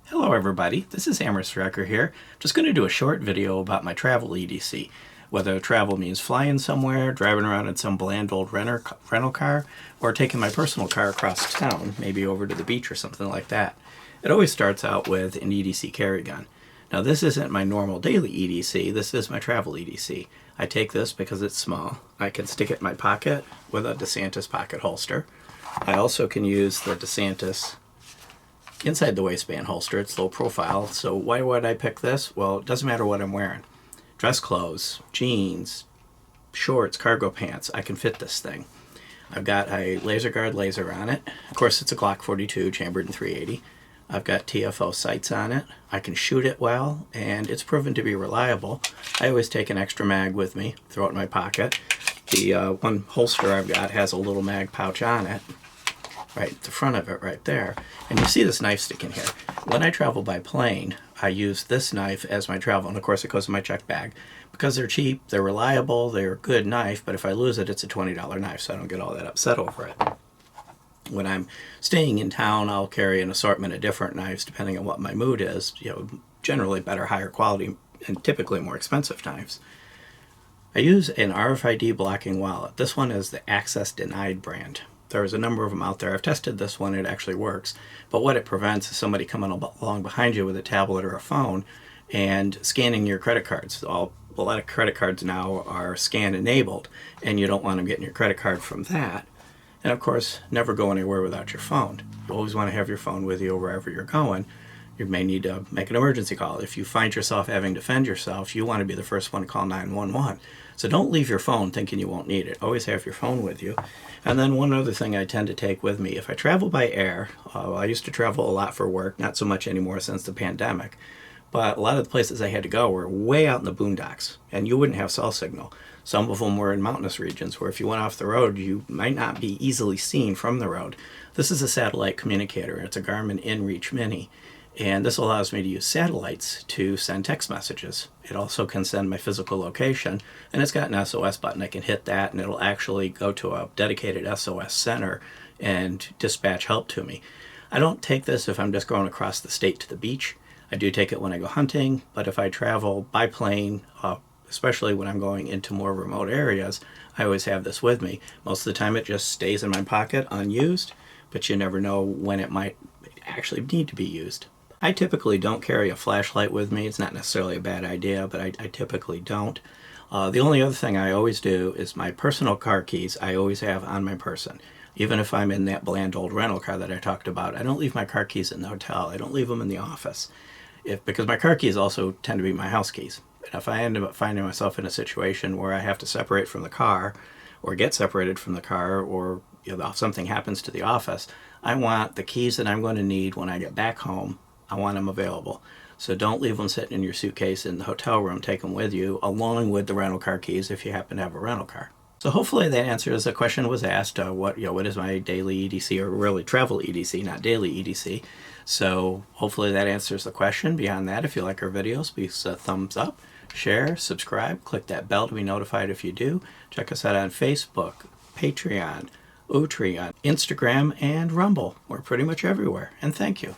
Hello everybody, this is Hammer Striker here. I'm just going to do a short video about my travel EDC. Whether travel means flying somewhere, driving around in some bland old rental car, or taking my personal car across town, maybe over to the beach or something like that. It always starts out with an EDC carry gun. Now this isn't my normal daily EDC, this is my travel EDC. I take this because it's small. I can stick it in my pocket with a DeSantis pocket holster. I also can use the DeSantis inside the waistband holster. It's low profile, so why would I pick this? Well, it doesn't matter what I'm wearing. Dress clothes, jeans, shorts, cargo pants, I can fit this thing. I've got a laser guard laser on it. Of course, it's a Glock 42 chambered in .380. I've got TFO sights on it. I can shoot it well, and it's proven to be reliable. I always take an extra mag with me, throw it in my pocket. The one holster I've got has a little mag pouch on it, right at the front of it right there. And you see this knife stick in here. When I travel by plane, I use this knife as my travel, and of course it goes in my check bag. Because they're cheap, they're reliable, they're a good knife, but if I lose it, it's a $20 knife, so I don't get all that upset over it. When I'm staying in town, I'll carry an assortment of different knives depending on what my mood is. Generally better, higher quality, and typically more expensive knives. I use an RFID blocking wallet. This one is the Access Denied brand. There's a number of them out there. I've tested this one, it actually works. But what it prevents is somebody coming along behind you with a tablet or a phone and scanning your credit cards. A lot of credit cards now are scan enabled, and you don't want them getting your credit card from that. And of course, never go anywhere without your phone. You always want to have your phone with you wherever you're going. You may need to make an emergency call. If you find yourself having to defend yourself, you want to be the first one to call 911. So don't leave your phone thinking you won't need it. Always have your phone with you. And then one other thing I tend to take with me, if I travel by air, I used to travel a lot for work, not so much anymore since the pandemic, but a lot of the places I had to go were way out in the boondocks, and you wouldn't have cell signal. Some of them were in mountainous regions where if you went off the road, you might not be easily seen from the road. This is a satellite communicator. It's a Garmin InReach Mini. And this allows me to use satellites to send text messages. It also can send my physical location, and it's got an SOS button. I can hit that, and it'll actually go to a dedicated SOS center and dispatch help to me. I don't take this if I'm just going across the state to the beach. I do take it when I go hunting, but if I travel by plane, especially when I'm going into more remote areas, I always have this with me. Most of the time it just stays in my pocket unused, but you never know when it might actually need to be used. I typically don't carry a flashlight with me. It's not necessarily a bad idea, but I typically don't. The only other thing I always do is my personal car keys I always have on my person. Even if I'm in that bland old rental car that I talked about, I don't leave my car keys in the hotel. I don't leave them in the office. Because my car keys also tend to be my house keys. And if I end up finding myself in a situation where I have to separate from the car, or get separated from the car, or if something happens to the office, I want the keys that I'm going to need when I get back home. I want them available. So don't leave them sitting in your suitcase in the hotel room. Take them with you, along with the rental car keys if you happen to have a rental car. So hopefully that answers the question was asked, what is my daily EDC, or really travel EDC, not daily EDC. So hopefully that answers the question. Beyond that, if you like our videos, please thumbs up, share, subscribe, click that bell to be notified if you do. Check us out on Facebook, Patreon, Utreon, Instagram, and Rumble. We're pretty much everywhere. And thank you.